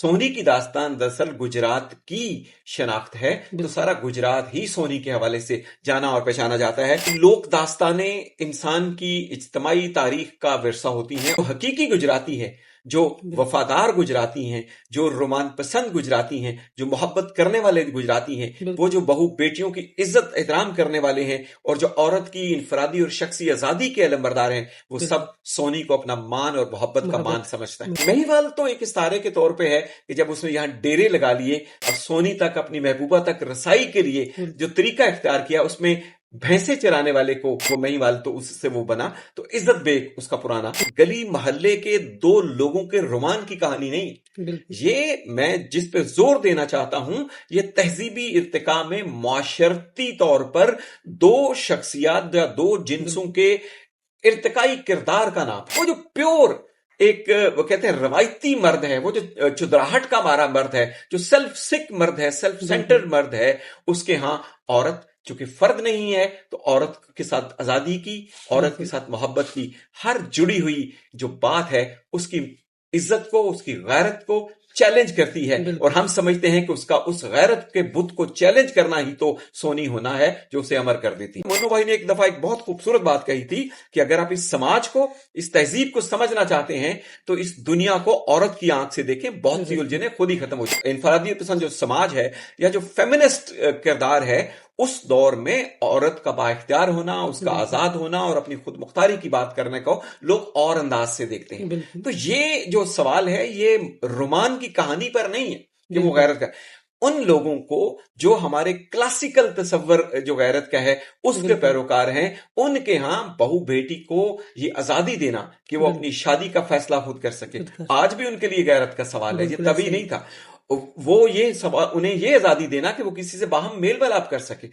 सोनी की दास्तान दरअसल गुजरात की शनाख्त है, तो सारा गुजरात ही सोनी के हवाले से जाना और पहचाना जाता है। लोक दास्तानें इंसान की इज्तमाई तारीख का विरसा होती हैं। तो हकीकी गुजराती है, जो वफादार गुजराती हैं, जो रोमान पसंद गुजराती हैं, जो मोहब्बत करने वाले गुजराती हैं, वो जो बहू बेटियों की इज्जत एहतराम करने वाले हैं और जो औरत की इनफरादी और शख्सी आजादी के अलमबरदार हैं, वो सब सोनी को अपना मान और मोहब्बत का मान समझता है। महिवाल तो एक इस्तारे के तौर पे है कि जब उसने यहाँ डेरे लगा लिए और सोनी तक, अपनी महबूबा तक रसाई के लिए जो तरीका इख्तियार किया, उसमें भैंसे चराने वाले को वो महिवाल, तो उससे वो बना। तो इज्जत बेग उसका पुराना, गली मोहल्ले के दो लोगों के रोमान की कहानी नहीं। ये मैं जिस पे जोर देना चाहता हूं, ये तहजीबी इर्तिका में मुआशरती तौर पर दो शख्सियात या दो जिन्सों के इर्तिकाई किरदार का नाम। वो जो प्योर एक, वो कहते हैं रवायती मर्द है, वो जो चुदराहट का मारा मर्द है, जो सेल्फ सिक मर्द है, सेल्फ सेंटर्ड मर्द है, उसके यहां औरत चूंकि फर्द नहीं है, तो औरत के साथ आजादी की, औरत के साथ मोहब्बत की हर जुड़ी हुई जो बात है, उसकी इज्जत को, उसकी गैरत को चैलेंज करती है। और हम समझते हैं कि उसका उस गैरत के बुत को चैलेंज करना ही तो सोनी होना है, जो उसे अमर कर देती है। मन्नू भाई ने एक दफा एक बहुत खूबसूरत बात कही थी कि अगर आप इस समाज को, इस तहजीब को समझना चाहते हैं, तो इस दुनिया को औरत की आंख से देखें, बहुत सी उलझनें खुद ही खत्म हो जाए। इनफरादियत पसंद जो समाज है या जो फेमिनिस्ट किरदार है, उस दौर में औरत का बाइख्तियार होना, उसका आजाद होना और अपनी खुद मुख्तारी की बात करने को लोग और अंदाज से देखते हैं। तो ये जो सवाल है, ये रोमान की कहानी पर नहीं है कि वो गैरत का, उन लोगों को जो हमारे क्लासिकल तसव्वुर जो गैरत का है उसके पैरोकार हैं, उनके यहां बहू बेटी को ये आजादी देना कि वो अपनी शादी का फैसला खुद कर सके, आज भी उनके लिए गैरत का सवाल है। ये तभी नहीं था, वो ये सवाल, उन्हें ये आजादी देना कि वो किसी से बाहम मेल मिलाप कर सके,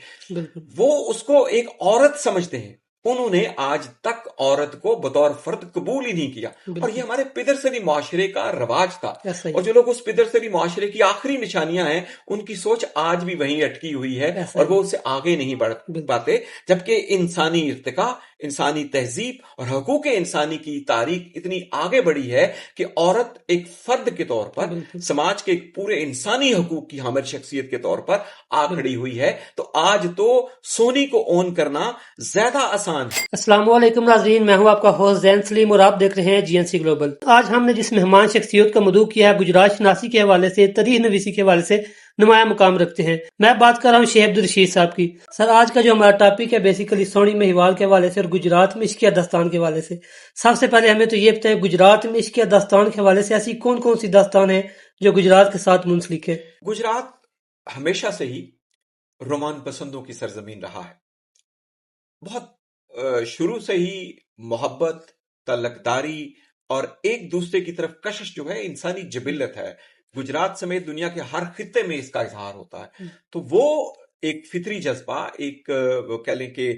वो उसको एक औरत समझते हैं। उन्होंने आज तक औरत को बतौर फर्द कबूल ही नहीं किया, और ये हमारे पिदरसरी मुआशरे का रवाज था। और जो लोग उस पिदरसरी मुआशरे की आखिरी निशानियां हैं, उनकी सोच आज भी वहीं अटकी हुई है और वो उससे आगे नहीं बढ़ पाते। जबकि इंसानी इर्तिका, इंसानी तहजीब और हकूक इंसानी की तारीख इतनी आगे बढ़ी है कि औरत एक फर्द के तौर पर, समाज के एक पूरे इंसानी हकूक की हामिल शख्सियत के तौर पर आ खड़ी हुई है। तो आज तो सोनी को ओन करना ज्यादा आसान। अस्सलाम वालेकुम नाज़रीन, मैं हूं आपका होस्ट जैन सलीम और आप देख रहे हैं जीएनसी ग्लोबल। आज हमने जिस मेहमान शख्सियत का मदऊ किया है, गुजरात शनासी के हवाले से, तरीख नवीसी के हवाले से नुमाया मुकाम रखते हैं। मैं बात कर रहा हूँ शेख अब्दुल रशीद साहब की। सर, आज का जो हमारा टॉपिक है बेसिकली सोनी महिवाल के हवाले से और गुजरात में इश्किया दास्तान के हवाले से। सबसे पहले हमें तो ये बताएं, गुजरात में इश्किया दास्तान के हवाले से ऐसी कौन कौन सी दास्तान है जो गुजरात के साथ मुंसलिक है? गुजरात हमेशा से ही रोमान पसंदों की सरजमीन रहा है। बहुत शुरू से ही मोहब्बत, तलकदारी और एक दूसरे की तरफ कशिश जो है इंसानी जबिल्लत है। गुजरात समेत दुनिया के हर खित्ते में इसका इजहार होता है। तो वो एक फितरी जज्बा, एक वो कह लें कि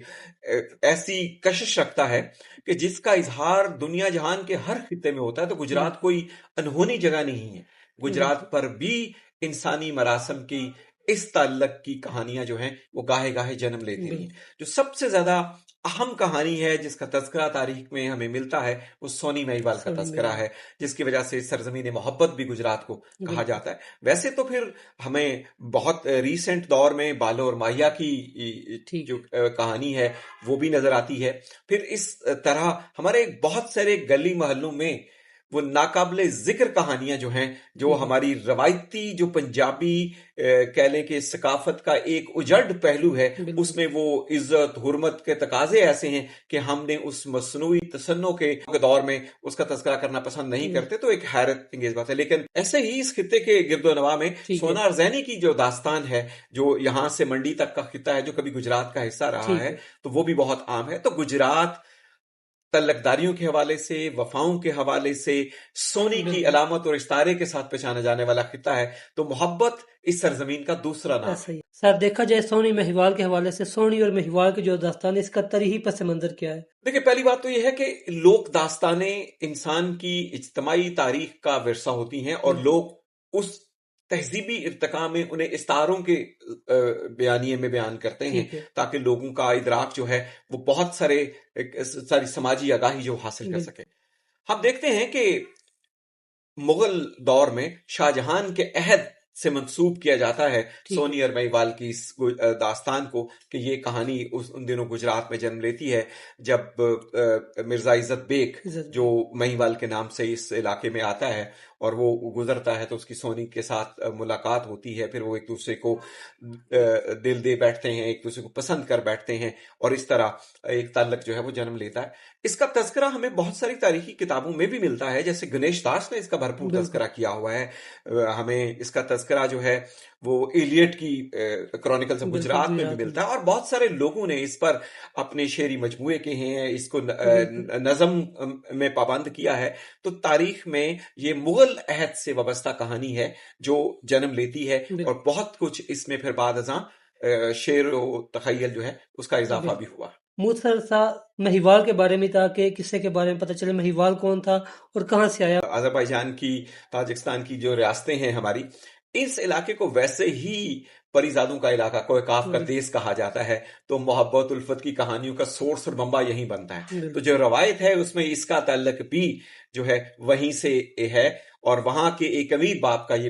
ऐसी कशिश रखता है कि जिसका इजहार दुनिया जहान के हर खित्ते में होता है। तो गुजरात कोई अनहोनी जगह नहीं है। गुजरात पर भी इंसानी मरासम की, इस ताल्लुक की कहानियां जो हैं वो गाहे गाहे जन्म लेती रही हैं। जो सबसे ज्यादा अहम कहानी है जिसका तज़किरा तारीख में हमें मिलता है, वो सोनी महिवाल का तज़किरा है, जिसकी वजह से सरजमीन मोहब्बत भी गुजरात को कहा जाता है। वैसे तो फिर हमें बहुत रीसेंट दौर में बालो और माहिया की जो कहानी है वो भी नजर आती है। फिर इस तरह हमारे बहुत सारे गली मोहल्लों में वो नाकाबिले जिक्र कहानियां जो हैं, जो हमारी रवायती जो पंजाबी कह लें कि सकाफत का एक उजड़ पहलू है, उसमें वो इज्जत हुर्मत के तकाजे ऐसे हैं कि हमने उस मसनूई तसन्नो के दौर में उसका तज़किरा करना पसंद नहीं करते। तो एक हैरत अंगेज बात है। लेकिन ऐसे ही इस खित्ते के गिरदोनवा में सोनार ज़ैनी की जो दास्तान है, जो यहाँ से मंडी तक का खित्ता है, जो कभी गुजरात का हिस्सा रहा है, तो वो भी बहुत आम है। तो गुजरात तल्लकदारियों के हवाले से, वफाओं के हवाले से सोनी की अलामत और इस्तारे के साथ पहचाना जाने वाला खित्ता है। तो मोहब्बत इस सरजमीन का दूसरा नाम है। सर, देखा जाए सोनी महिवाल के हवाले से, सोनी और महिवाल की जो दास्तान है, इसका तरीही पस मंजर क्या है? देखिए, पहली बात तो यह है कि लोक दास्तानें इंसान की इज्तमाई तारीख का विरसा होती हैं और लोग उस तहजीबी इर्तिका में उन्हें इस्तारों के बयानिए में बयान करते हैं, ताकि लोगों का इदराक जो है वो बहुत सारी समाजी आगाही जो हासिल कर सके। हम देखते हैं कि मुगल दौर में शाहजहां के अहद से मंसूब किया जाता है सोनी और महिवाल की इस दास्तान को, कि ये कहानी उन दिनों गुजरात में जन्म लेती है जब मिर्जा इज्जत बेग जो महिवाल के नाम से इस इलाके में आता है और वो गुजरता है तो उसकी सोनी के साथ मुलाकात होती है, फिर वो एक दूसरे को दिल दे बैठते हैं, एक दूसरे को पसंद कर बैठते हैं और इस तरह एक ताल्लुक जो है वो जन्म लेता है। इसका तज़किरा हमें बहुत सारी तारीखी किताबों में भी मिलता है, जैसे गणेश दास ने इसका भरपूर तज़किरा किया हुआ है। हमें इसका तज़किरा जो है वो एलियट की क्रॉनिकल्स ऑफ गुजरात में भी मिलता है और बहुत सारे लोगों ने इस पर अपने शेरी मजमूए के हैं, इसको नज़म में पाबंद किया है। तो तारीख में ये मुगल अहद से वाबस्ता कहानी है जो जन्म लेती है और बहुत कुछ इसमें फिर बाद अज़ां शेर व तख़य्युल जो है उसका इजाफा भी हुआ। मुख्तसर सा महिवाल के बारे में था कि किस्से के बारे में पता चले महिवाल कौन था और कहाँ से आया। अज़रबैजान की, ताजिकिस्तान की जो रियासतें हैं हमारी, इस इलाके को वैसे ही परिजादों का इलाका, कोई काफ का देश कहा जाता है, तो मोहब्बत उल्फत की कहानियों का सोर्स और मंबा यहीं बनता है। तो जो रवायत है उसमें इसका ताल्लुक भी जो है वहीं से है और वहां के एक अमीर बाप का ये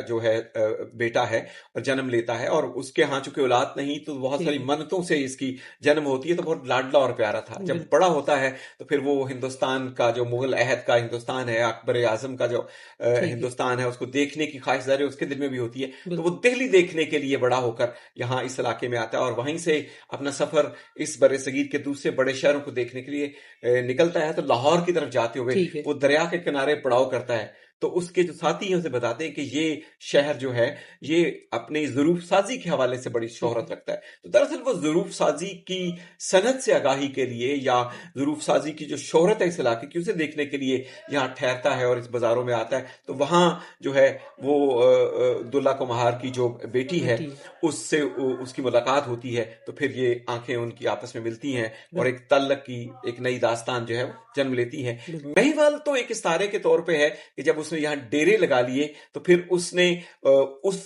जो है बेटा है और जन्म लेता है और उसके यहाँ चूंकि औलाद नहीं तो बहुत सारी मन्नतों से इसकी जन्म होती है, तो बहुत लाडला और प्यारा था। जब बड़ा होता है तो फिर वो हिंदुस्तान का जो मुगल अहद का हिंदुस्तान है, अकबर आजम का जो हिंदुस्तान है, उसको देखने की ख्वाहिश ज़ाहिर उसके दिल में भी होती है, तो वो दिल्ली देखने के लिए बड़ा होकर यहाँ इस इलाके में आता है और वहीं से अपना सफर इस बड़े सगीर के दूसरे बड़े शहरों को देखने के लिए निकलता है। तो लाहौर की तरफ जाते हुए वो दरिया के किनारे पड़ाव करता है, तो उसके जो साथी हैं उसे बताते हैं कि ये शहर जो है ये अपनी ज़रूफ साजी के हवाले से बड़ी शोहरत रखता है। तो दरअसल वो ज़रूफ साजी की सनत से आगाही के लिए या ज़रूफ साजी की जो शोहरत है इस इलाके की, उसे देखने के लिए यहाँ ठहरता है और इस बाज़ारों में आता है। तो वहाँ जो है वो दुल्ला कुम्हार की जो बेटी है उससे उसकी मुलाकात होती है, तो फिर ये आंखें उनकी आपस में मिलती हैं और एक तल्लक की एक नई दास्तान जो है जन्म लेती है। महिवाल तो एक इस्तारे के तौर पे है कि जब उसने यहाँ डेरे लगा लिए तो फिर उसने उस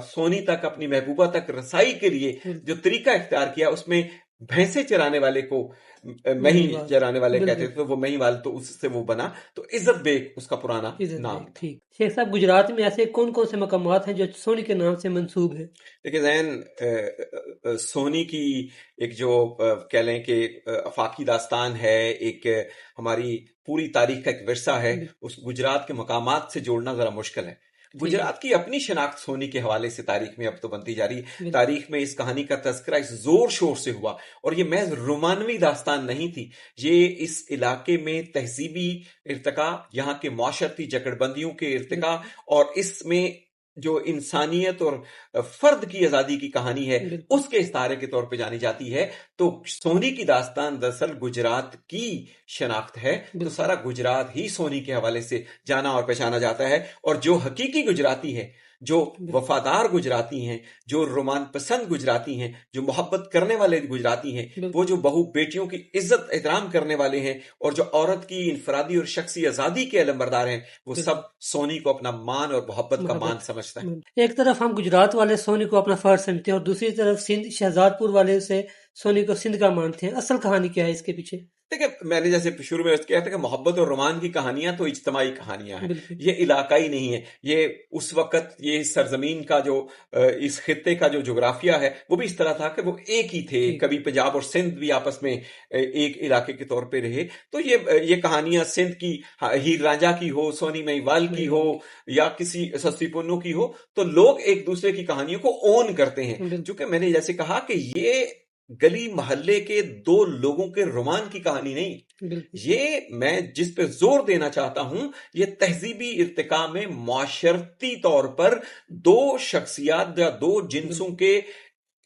सोनी तक, अपनी महबूबा तक रसाई के लिए जो तरीका इख्तियार किया उसमें भैंसे चराने वाले को मही चराने वाले कहते थे, तो वो महिवाल, तो उससे वो बना, तो इज्जत बेग उसका पुराना नाम। ठीक शेख साहब, गुजरात में ऐसे कौन कौन से मकामात हैं जो सोनी के नाम से मंसूब है? देखिए ज़ैन, सोनी की एक जो कह लें कि अफाकी दास्तान है, एक हमारी पूरी तारीख का एक विरसा है, उस गुजरात के मकामात से जोड़ना ज़रा मुश्किल है। गुजरात की अपनी शनाख्त सोनी के हवाले से तारीख में अब तो बनती जा रही है। तारीख में इस कहानी का तज़किरा इस जोर शोर से हुआ और ये महज रोमानवी दास्तान नहीं थी, ये इस इलाके में तहजीबी इर्तिका, यहाँ के माशरती जकड़बंदियों के इर्तिका और इसमें जो इंसानियत और फर्द की आज़ादी की कहानी है उसके इस्तारे के तौर पे जानी जाती है। तो सोनी की दास्तान दरअसल गुजरात की शनाख्त है, तो सारा गुजरात ही सोनी के हवाले से जाना और पहचाना जाता है। और जो हकीकी गुजराती है, जो वफादार गुजराती हैं, जो रोमान पसंद गुजराती हैं, जो मोहब्बत करने वाले गुजराती हैं, वो जो बहू बेटियों की इज्जत एहतराम करने वाले हैं और जो औरत की इनफरादी और शख्सी आज़ादी के अलमबरदार हैं, वो सब सोनी को अपना मान और मोहब्बत का मान समझता है। एक तरफ हम गुजरात वाले सोनी को अपना फर्ज समझते हैं और दूसरी तरफ सिंध शहजादपुर वाले से सोनी को सिंध का मानते हैं। असल कहानी क्या है इसके पीछे? देखिए, मैंने जैसे शुरू में किया था कि मोहब्बत और रोमान की कहानियां तो इज्तमाई कहानियां हैं, ये इलाकाई नहीं है। ये उस वक्त ये सरजमीन का जो इस खित्ते का जो जोग्राफिया है वो भी इस तरह था कि वो एक ही थे। कभी पंजाब और सिंध भी आपस में एक इलाके के तौर पे रहे। तो ये कहानियां सिंध की हीर रांझा की हो, सोनी महिवाल की हो या किसी सस्ती पुन्नू की हो, तो लोग एक दूसरे की कहानियों को ओन करते हैं। चूंकि मैंने जैसे कहा कि ये गली मोहल्ले के दो लोगों के रोमान की कहानी नहीं, ये मैं जिस पे जोर देना चाहता हूं, ये तहजीबी इर्तिका में माशरती तौर पर दो शख्सियात या दो जिन्सों के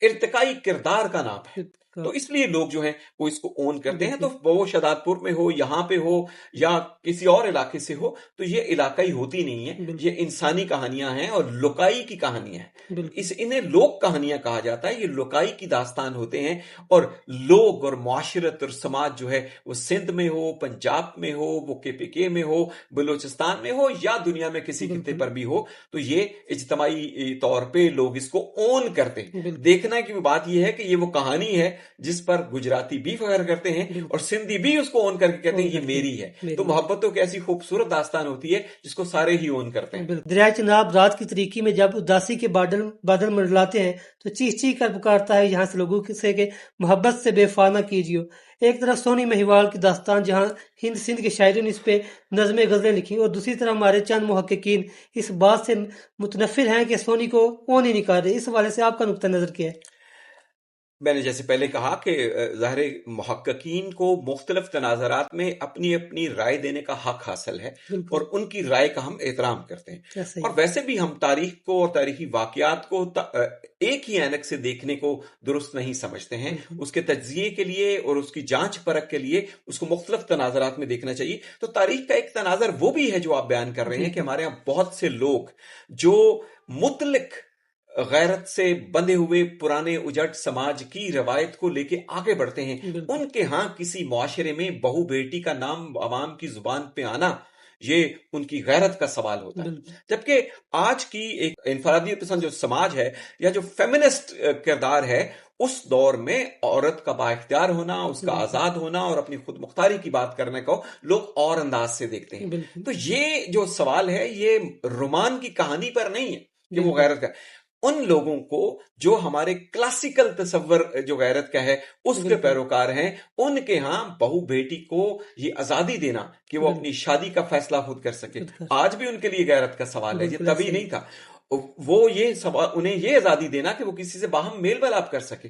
इर्तिकाई किरदार का नाम है। तो इसलिए लोग जो हैं वो इसको ओन करते हैं। तो वो शहजादपुर में हो, यहाँ पे हो या किसी और इलाके से हो, तो ये इलाकाई होती नहीं है, ये इंसानी कहानियां हैं और लोकाई की कहानियां हैं। इन्हें लोक कहानियां कहा जाता है। ये लोकाई की दास्तान होते हैं और लोग और माशरत और समाज जो है वो सिंध में हो, पंजाब में हो, वो KPK में हो, बलूचिस्तान में हो या दुनिया में किसी खित्ते पर भी हो, तो ये इज्तमाई तौर पे लोग इसको ओन करते हैं। देखना की बात यह है कि ये वो कहानी है जिस पर गुजराती भी फख्र करते हैं और सिंधी भी उसको ओन करके कहते हैं ये मेरी है। तो मोहब्बत तो कैसी खूबसूरत दास्तान होती है जिसको सारे ही ओन करते हैं। दरिया चिनाब रात की तरीकी में जब उदासी के बादल मंडलाते हैं तो चीख चीख कर पुकारता है यहाँ से लोगों से कि मोहब्बत से बेवफा ना कीजिए। एक तरफ सोनी महिवाल की दास्तान जहाँ हिंद सिंध के शायरों ने इस पे नज़में गज़लें लिखी और दूसरी तरफ हमारे चंद मुहक्किकीन इस बात से मुतनफिर हैं कि सोनी को ओन ही नहीं कर रहे। इस हवाले से आपका नुक्ता नज़र क्या है? मैंने जैसे पहले कहा कि ज़ाहिर मुहक्किकीन को मुख्तलिफ तनाज़रात में अपनी अपनी राय देने का हक हासिल है और उनकी राय का हम एहतराम करते हैं। और वैसे भी हम तारीख को और तारीखी वाक़यात को एक ही ऐनक से देखने को दुरुस्त नहीं समझते हैं। उसके तज्ज़िये के लिए और उसकी जांच परख के लिए उसको मुख्तलिफ तनाज़रात में देखना चाहिए। तो तारीख का एक तनाज़र वो भी है जो आप बयान कर रहे हैं कि हमारे यहाँ बहुत से लोग जो मुतलिक गैरत से बंधे हुए पुराने उजट समाज की रवायत को लेके आगे बढ़ते हैं, उनके यहाँ किसी मुआशरे में बहू बेटी का नाम अवाम की जुबान पे आना ये उनकी गैरत का सवाल होता है। जबकि आज की एक इनफरादियत पसंद जो समाज है या जो फेमिनिस्ट किरदार है, उस दौर में औरत का बाइख्तियार होना, उसका आजाद होना और अपनी खुद मुख्तारी की बात करने को लोग और अंदाज से देखते हैं। तो ये जो सवाल है ये रोमान की कहानी पर नहीं है कि वो गैरत का, उन लोगों को जो हमारे क्लासिकल तस्वर जो गैरत का है उसके पैरोकार हैं, उनके यहाँ बहू बेटी को ये आजादी देना कि वो अपनी शादी का फैसला खुद कर सके, आज भी उनके लिए गैरत का सवाल है। ये तभी नहीं था, वो ये सवाल, उन्हें ये आजादी देना कि वो किसी से बाहम मेल मिलाप कर सके,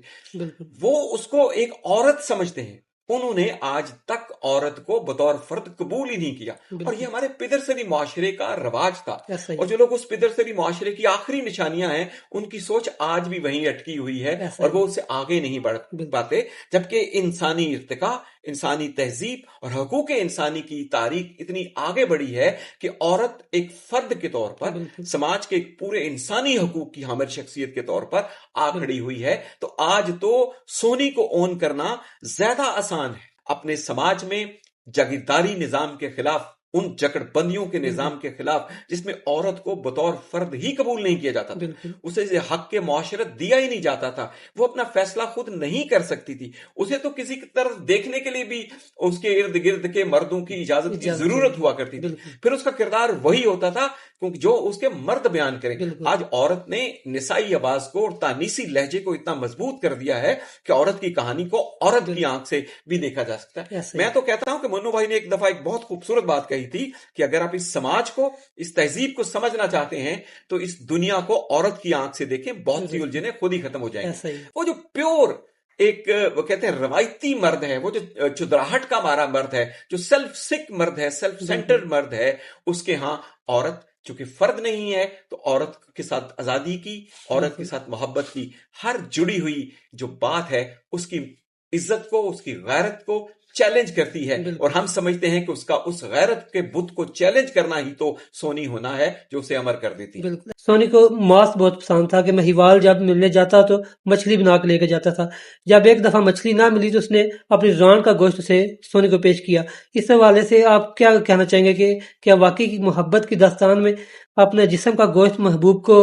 वो उसको एक औरत समझते हैं। उन्होंने आज तक औरत को बतौर फर्द कबूल ही नहीं किया और ये हमारे पिदरसरी मुआशरे का रवाज था। और जो लोग उस पिदरसरी मुआशरे की आखिरी निशानियां हैं उनकी सोच आज भी वहीं अटकी हुई है और वो उससे आगे नहीं बढ़ पाते। जबकि इंसानी इर्तिका, इंसानी तहजीब और हकूक इंसानी की तारीख इतनी आगे बढ़ी है कि औरत एक फर्द के तौर पर समाज के एक पूरे इंसानी हकूक की हामिल शख्सियत के तौर पर आ खड़ी हुई है। तो आज तो सोनी को ओन करना ज्यादा आसान है। अपने समाज में जागीरदारी निजाम के खिलाफ, उन जकड़बंदियों के निजाम के खिलाफ जिसमें औरत को बतौर फर्द ही कबूल नहीं किया जाता था, उसे हक के मुआशरत दिया ही नहीं जाता था, वो अपना फैसला खुद नहीं कर सकती थी, उसे तो किसी की तरफ देखने के लिए भी उसके इर्द गिर्द के मर्दों की इजाजत की जरूरत हुआ करती थी। फिर उसका किरदार वही होता था क्योंकि जो उसके मर्द बयान करें। आज औरत ने निसाई आवाज को और तानीसी लहजे को इतना मजबूत कर दिया है कि औरत की कहानी को औरत की आंख से भी देखा जा सकता है। मैं तो कहता हूं कि मन्नू भाई ने एक दफा एक बहुत खूबसूरत बात कही थी कि अगर आप इस समाज को, इस तहजीब को समझना चाहते हैं तो इस दुनिया को औरत की आंख से देखें, बहुत सी उलझने खुद ही खत्म हो जाएंगी। वो जो प्योर एक वो कहते हैं रवायती मर्द है, वो जो चुदराहट का मारा मर्द है, जो सेल्फ सिक मर्द है, सेल्फ सेंटर्ड मर्द है, उसके यहाँ औरत चूंकि फर्द नहीं है तो औरत के साथ आजादी की, औरत के साथ मोहब्बत की हर जुड़ी हुई जो बात है उसकी इज्जत को, उसकी गैरत को चैलेंज करती है। और हम समझते हैं कि उसका उस गैरत के बुत को चैलेंज करना ही तो सोनी होना है जो उसे अमर कर देती है। सोनी को मांस बहुत पसंद था कि महिवाल जब मिलने जाता तो मछली बना के लेकर जाता था। जब एक दफा मछली ना मिली तो उसने अपनी रान का गोश्त उसे सोनी को पेश किया। इस हवाले से आप क्या कहना चाहेंगे कि क्या वाकई की मोहब्बत की दास्तान में अपने जिस्म का गोश्त महबूब को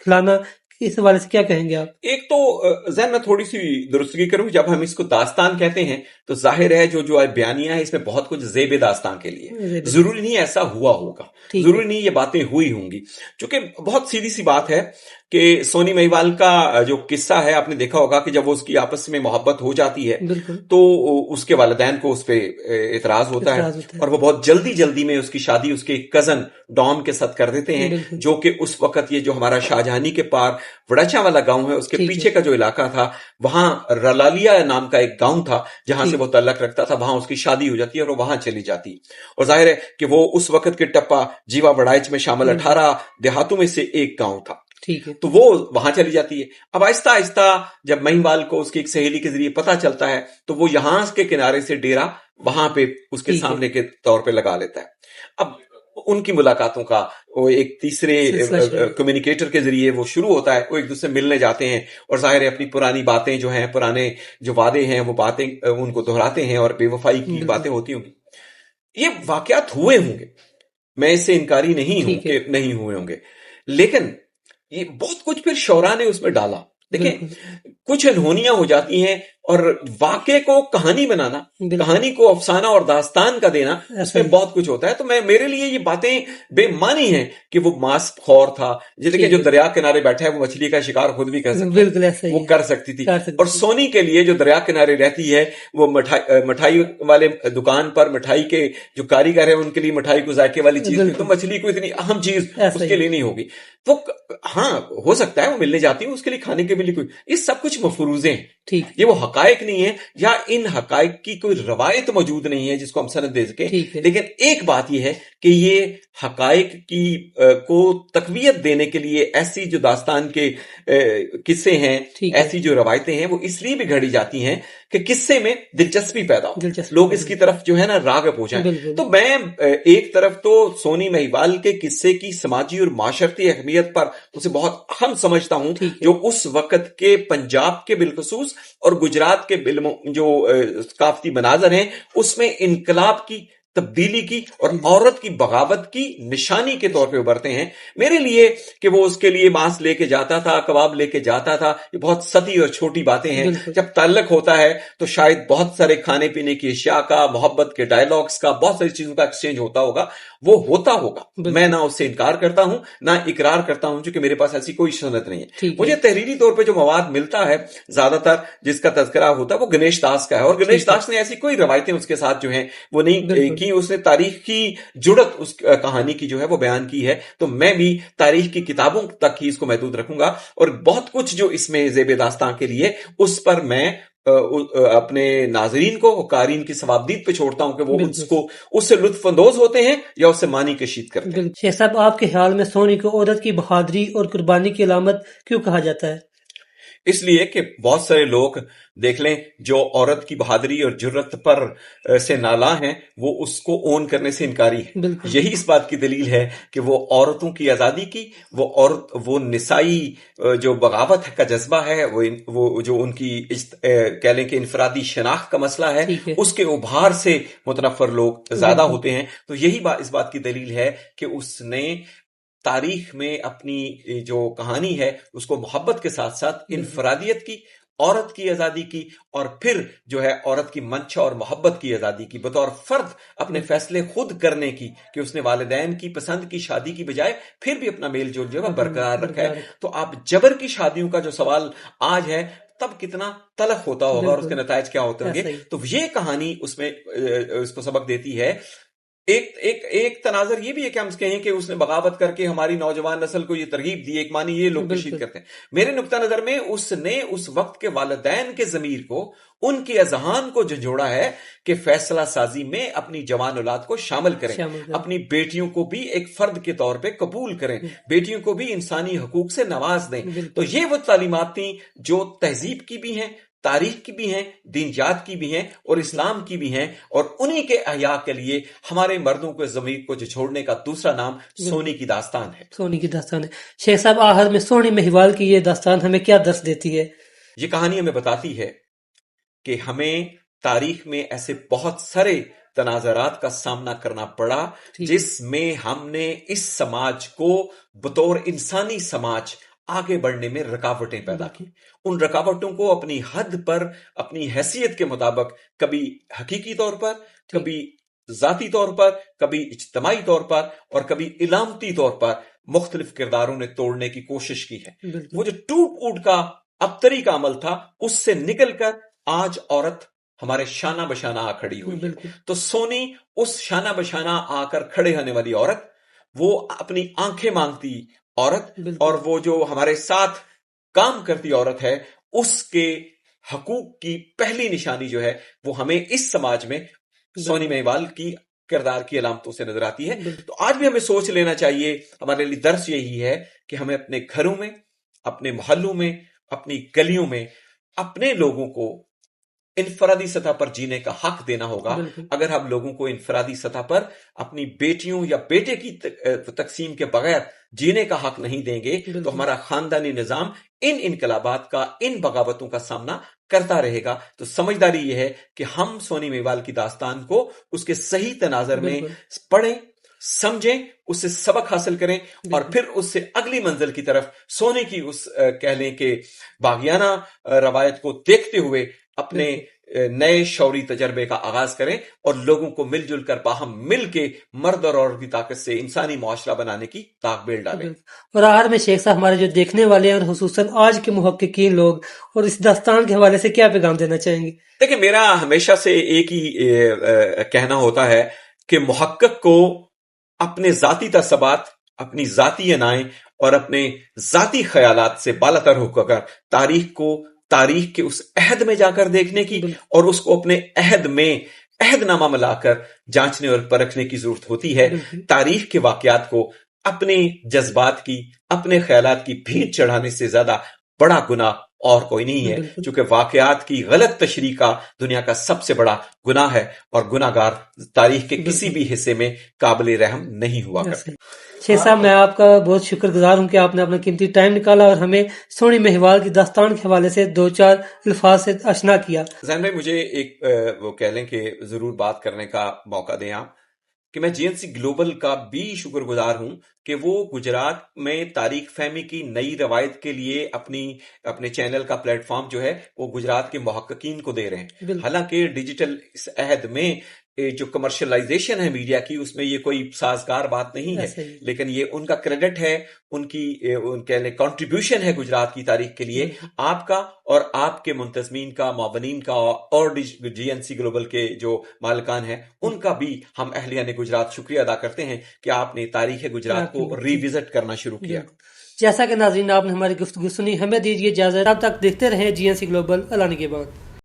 खिलाना, इस हवाले से क्या कहेंगे आप? एक तो जहन में थोड़ी सी दुरुस्तगी करूं, जब हम इसको दास्तान कहते हैं तो जाहिर है जो बयानियां है इसमें बहुत कुछ ज़ेब दास्तान के लिए, जरूरी नहीं ऐसा हुआ होगा, जरूरी नहीं ये बातें हुई होंगी। क्योंकि बहुत सीधी सी बात है कि सोनी महिवाल का जो किस्सा है आपने देखा होगा कि जब वो उसकी आपस में मोहब्बत हो जाती है तो उसके वालिदैन को उस पर एतराज होता है और वो बहुत जल्दी जल्दी में उसकी शादी उसके कजन डॉन के साथ कर देते हैं, जो कि उस वक्त ये जो हमारा शाहजहानी के पार वड़ाचा वाला गांव है उसके पीछे का जो इलाका था, वहां रलालिया नाम का एक गांव था जहां से वो तल्लक रखता था, वहां उसकी शादी हो जाती है और वो वहां चली जाती। और जाहिर है कि वो उस वक्त के टप्पा जीवा वड़ाइच में शामिल 18 देहातों में से एक गांव था। ठीक है, तो वो वहां चली जाती है। अब आहिस्ता आहिस्ता जब महिवाल को उसकी एक सहेली के जरिए पता चलता है तो वो यहां के किनारे से डेरा वहां पे उसके सामने के तौर पे लगा लेता है। अब उनकी मुलाकातों का वो एक तीसरे कम्युनिकेटर के जरिए वो शुरू होता है, वो एक दूसरे मिलने जाते हैं और जाहिर है अपनी पुरानी बातें जो हैं, पुराने जो वादे हैं वो बातें उनको दोहराते हैं और बेवफाई की बातें होती होंगी। ये वाकयात हुए होंगे, मैं इससे इनकारी नहीं हूं कि नहीं हुए होंगे, लेकिन ये बहुत कुछ फिर शौरा ने उसमें डाला। देखिए कुछ अनहोनियां हो जाती हैं, اور वाकये को कहानी बनाना, बिल्कुल। कहानी को अफसाना और दास्तान का देना, ऐसा उसमें ही। बहुत कुछ होता है। तो मेरे लिए ये बातें बेमानी हैं कि वो मांस खौर था। ये देखिए, ठीक जो है। दरिया किनारे बैठा है वो मछली का शिकार खुद भी कर सकता है, बिल्कुल ऐसा ही वो है। कर सकती थी। कर सकती और थी। सोनी के लिए जो दरिया किनारे रहती है, वो मिठाई वाले दुकान पर मिठाई के जो कारीगर है उनके लिए मिठाई को जायके वाली चीज थी, तो बिल्कुल मछली को इतनी अहम चीज ऐसा उसके ही। लिए नहीं होगी। तो हाँ, हो सकता है वो मिलने जाती है, उसके लिए खाने के लिए कोई, ये सब कुछ मफरूजे हैं, ठीक ये वो हकायक नहीं है, या इन हकायक की कोई रवायत मौजूद नहीं है जिसको हम सनद दे सके। ठीक है। लेकिन एक बात यह है कि ये हकायक की को तकवीयत देने के लिए ऐसी जो दास्तान के किस्से हैं, ठीक है। ऐसी जो रवायतें हैं, वो इसलिए भी घड़ी जाती हैं कि किस्से में दिलचस्पी पैदा हो, दिलचस्पी लोग पैदा इसकी तरफ जो है ना राग़िब हो जाएं। बिल्कुल। तो मैं एक तरफ तो सोनी महिवाल के किस्से की समाजी और माशरती अहमियत पर उसे बहुत अहम समझता हूं, ठीक है। जो उस वक्त के पंजाब के बिलखसूस और गुजरात के जो सकाफती मनाजर हैं, उसमें इनकलाब की, तब्दीली की और औरत की बगावत की निशानी के तौर पे उभरते हैं। मेरे लिए कि वो उसके लिए मांस लेके जाता था, कबाब लेके जाता था, ये बहुत सती और छोटी बातें हैं। बिल्कुल। जब ताल्लुक होता है तो शायद बहुत सारे खाने पीने की अशिया का, मोहब्बत के डायलॉग्स का, बहुत सारी चीजों का एक्सचेंज होता होगा, वो होता होगा। बिल्कुल। मैं ना उससे इनकार करता हूं, ना इकरार करता हूं, क्योंकि मेरे पास ऐसी कोई सनद नहीं है। ठीक मुझे है। तहरीरी तौर पे जो मवाद मिलता है, ज्यादातर जिसका तज़किरा होता है वो गणेश दास का है, और गणेश ठीक है। दास ने ऐसी कोई रवायतें उसके साथ जो हैं वो नहीं बिल्कुल। की, उसने तारीख की जुड़त उस कहानी की जो है वो बयान की है। तो मैं भी तारीख की किताबों तक ही इसको महदूद रखूंगा, और बहुत कुछ जो इसमें ज़ेब दास्तां के लिए, उस पर मैं अपने नाजरीन को, कारीन की सवाबदीद पे छोड़ता हूं कि वो बिल्कुल। उसको उससे लुत्फ अंदोज होते हैं या उससे मानी कशीद करते हैं। बिल्कुल। शेख साहब, आपके ख्याल में सोनी को औरत की बहादुरी और कुर्बानी की अलामत क्यों कहा जाता है? इसलिए कि बहुत सारे लोग देख लें जो औरत की बहादुरी और जुर्रत पर से नाला हैं, वो उसको ओन करने से इनकारी है। बिल्कुल। यही इस बात की दलील है कि वो औरतों की आज़ादी की, वो निसाई जो बगावत का जज्बा है, वो जो उनकी कह लें कि इनफरादी शनाख्त का मसला है, ठीक है। उसके उभार से मुतनफर लोग ज्यादा बिल्कुल। होते हैं। तो यही इस बात की दलील है कि उसने तारीख में अपनी जो कहानी है उसको मोहब्बत के साथ साथ बिल्कुल। इनफरादियत की, औरत की आजादी की, और फिर जो है औरत की मंशा और मोहब्बत की आजादी की, बतौर फर्द अपने फैसले खुद करने की, कि उसने वालिदैन की पसंद की शादी की बजाय फिर भी अपना मेल जोल जो है बरकरार रखा है। तो आप जबर की शादियों का जो सवाल आज है, तब कितना तलख होता होगा और उसके बिल्कुल नतायज क्या होते होंगे। ऐसा ही। तो ये कहानी उसमें इसको सबक देती है। एक तनाजर ये भी है कि हम कहें कि उसने बगावत करके हमारी नौजवान नस्ल को ये तरगीब दी, एक मानी ये लोग कशीद बिल्कुल। करते हैं। मेरे नुक्ता नजर में उसने उस वक्त के वालिदैन के जमीर को, उनके अजहान को झंझोड़ा है कि फैसला साजी में अपनी जवान औलाद को शामिल करें, शामिल करें। अपनी बेटियों को भी एक फर्द के तौर पे कबूल करें, बेटियों को भी इंसानी हकूक से नवाज दें। तो बिल्कुल। ये वो तालीमात थी जो तहजीब की भी हैं, तारीख की भी हैं, दीनजात की भी हैं और इस्लाम की भी हैं, और उन्हीं के अहया के लिए हमारे मर्दों के ज़मीर को छोड़ने का दूसरा नाम सोनी की दास्तान है। सोनी की दास्तान है। शेख साहब, आखिर में सोनी महिवाल की ये दास्तान हमें क्या दर्स देती है? ये कहानी हमें बताती है कि हमें तारीख में ऐसे बहुत सारे तनाजरात का सामना करना पड़ा जिसमें हमने इस समाज को बतौर इंसानी समाज आगे बढ़ने में रुकावटें पैदा की। उन रुकावटों को अपनी हद पर, अपनी हैसियत के मुताबिक, कभी हकीकी तौर पर, कभी जाती तौर पर, कभी इज्तिमाई तौर पर और कभी इलामती तौर पर मुख्तलिफ किरदारों ने तोड़ने की कोशिश की है। वो जो टूट ऊट का अबतरी का अमल था, उससे निकलकर आज औरत हमारे शाना बशाना आ खड़ी हुई है। तो सोनी उस शाना बशाना आकर खड़े होने वाली औरत, वो अपनी आंखें मांगती औरत, और वो जो हमारे साथ काम करती औरत है, उसके हकूक की पहली निशानी जो है वो हमें इस समाज में सोनी महिवाल की किरदार की अलामतों से नजर आती है। तो आज भी हमें सोच लेना चाहिए, हमारे लिए दर्स यही है कि हमें अपने घरों में, अपने मोहल्लों में, अपनी गलियों में अपने लोगों को इनफरादी सतह पर जीने का हक देना होगा। अगर हम लोगों को इनफरादी सतह पर अपनी बेटियों या बेटे की तकसीम के बगैर जीने का हक नहीं देंगे, तो हमारा खानदानी निजाम इन इनकलाबात का, इन बगावतों का सामना करता रहेगा। तो समझदारी यह है कि हम सोनी महिवाल की दास्तान को उसके सही तनाजर में पढ़ें, समझें, उससे सबक हासिल करें और फिर उससे अगली मंजिल की तरफ सोने की उस कह लें कि बागियाना रवायत को देखते हुए اپنے نئے شعوری تجربے کا آغاز کریں اور لوگوں کو مل جل کر باہم مل کے مرد اور عورت کی طاقت سے انسانی معاشرہ بنانے کی طاق بیل ڈالیں۔ اور آخر میں شیخ صاحب ہمارے جو دیکھنے والے ہیں اور خصوصاً آج کے محققین لوگ اور اس داستان کے حوالے سے کیا پیغام دینا چاہیں گے؟ دیکھیں، میرا ہمیشہ سے ایک ہی کہنا ہوتا ہے کہ محقق کو اپنے ذاتی تعصبات، اپنی ذاتی انائیں اور اپنے ذاتی خیالات سے بالاتر ہو کر تاریخ کے اس عہد میں جا کر دیکھنے کی اور اس کو اپنے عہد میں عہد نامہ ملا کر جانچنے اور پرکھنے کی ضرورت ہوتی ہے۔ تاریخ کے واقعات کو اپنے جذبات کی، اپنے خیالات کی بھینٹ چڑھانے سے زیادہ بڑا گناہ اور کوئی نہیں ہے، چونکہ واقعات کی غلط تشریح کا دنیا کا سب سے بڑا گناہ ہے اور گناہ گار تاریخ کے کسی بھی حصے میں قابل رحم نہیں ہوا کرتے۔ شیخ صاحب، میں آپ کا بہت شکر گزار ہوں کہ آپ نے اپنا قیمتی ٹائم نکالا اور ہمیں سونی مہیوال کی داستان کے حوالے سے 2-4 الفاظ سے آشنا کیا۔ زین بھائی، مجھے ایک وہ کہہ لیں کہ ضرور بات کرنے کا موقع دیں آپ، کہ میں جی این سی گلوبل کا بھی شکر گزار ہوں کہ وہ گجرات میں تاریخ فہمی کی نئی روایت کے لیے اپنے چینل کا پلیٹ فارم جو ہے وہ گجرات کے محققین کو دے رہے ہیں۔ حالانکہ ڈیجیٹل اس عہد میں جو کمرشلائزیشن ہے میڈیا کی، اس میں یہ کوئی سازگار بات نہیں ہے، لیکن یہ ان کا کریڈٹ ہے، ان کنٹریبیوشن ہے گجرات کی تاریخ کے لیے، آپ کا اور آپ کے منتظمین کا، معاونین کا اور جی این سی گلوبل کے جو مالکان ہیں ان کا بھی ہم اہلیان گجرات شکریہ ادا کرتے ہیں کہ آپ نے تاریخ گجرات کو ری وزٹ کرنا شروع کیا۔ جیسا کہ ناظرین آپ نے ہماری گفتگو سنی، ہمیں دیجیے اجازت، اب تک دیکھتے رہیں جی این سی گلوبل۔ اللہ نگہبان۔